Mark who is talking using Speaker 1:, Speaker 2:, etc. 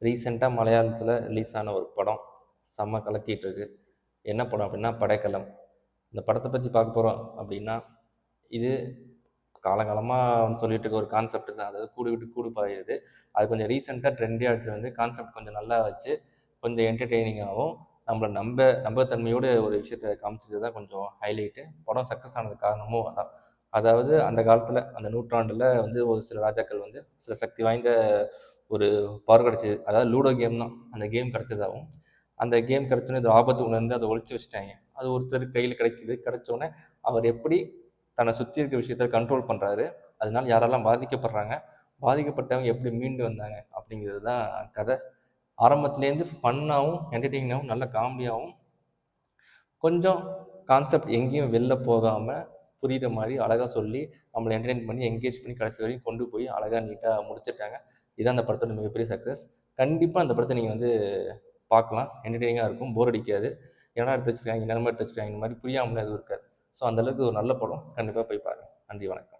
Speaker 1: ரீசெண்டாக மலையாளத்தில் ரிலீஸ் ஆன ஒரு படம் செம்ம கலக்கிட்டு இருக்கு. என்ன படம் அப்படின்னா படைக்கலம். இந்த படத்தை பற்றி பார்க்க போகிறோம் அப்படின்னா, இது காலங்காலமாக சொல்லிட்டு இருக்க ஒரு கான்செப்ட் தான். அதாவது கூடு விட்டு கூடு பாயுது. அது கொஞ்சம் ரீசெண்டாக ட்ரெண்டியாக எடுத்து வந்து கான்செப்ட் கொஞ்சம் நல்லா வச்சு கொஞ்சம் என்டர்டெய்னிங்காகவும் நம்மளை நம்பத்தன்மையோடு ஒரு விஷயத்தை காமிச்சது தான் கொஞ்சம் ஹைலைட்டு. படம் சக்ஸஸ் ஆனதுக்கு காரணமும் அதான். அதாவது அந்த காலத்தில் அந்த நூற்றாண்டில் வந்து ஒரு சில ராஜாக்கள் வந்து சில சக்தி வாய்ந்த ஒரு பவர் கிடச்சிது. அதாவது லூடோ கேம் தான். அந்த கேம் கிடச்சதாகவும் அந்த கேம் கிடச்சோன்னே இது ஆபத்து உணர்ந்து அதை ஒழிச்சு வச்சுட்டாங்க. அது ஒருத்தர் கையில் கிடைக்குது. கிடைச்சோடனே அவர் எப்படி தன்னை சுற்றி இருக்க விஷயத்த கண்ட்ரோல் பண்ணுறாரு, அதனால யாரெல்லாம் பாதிக்கப்படுறாங்க, பாதிக்கப்பட்டவங்க எப்படி மீண்டு வந்தாங்க அப்படிங்கிறது தான் கதை. ஆரம்பத்துலேருந்து ஃபன்னாகவும் என்டர்டெய்னிங்காகவும் நல்ல காமெடியாகவும் கொஞ்சம் கான்செப்ட் எங்கேயும் வெளில போகாமல் புரிகிற மாதிரி அழகாக சொல்லி நம்மளை என்டர்டெயின் பண்ணி என்கேஜ் பண்ணி கடைசி வரையும் கொண்டு போய் அழகாக நீட்டாக முடிச்சிருக்காங்க. இதுதான் அந்த படத்தோட மிகப்பெரிய சக்ஸஸ். கண்டிப்பாக அந்த படத்தை நீங்கள் வந்து பார்க்கலாம். என்டர்டெய்னிங்காக இருக்கும், போர் அடிக்காது. ஏன்னா எடுத்து வச்சுருக்காங்க, என்னென்னமோ எடுத்து வச்சுருக்காங்க, இந்த மாதிரி புரியாமலாம் எதுவும் இருக்காது. ஸோ அந்தளவுக்கு ஒரு நல்ல படம். கண்டிப்பாக போய் பாருங்கள். நன்றி, வணக்கம்.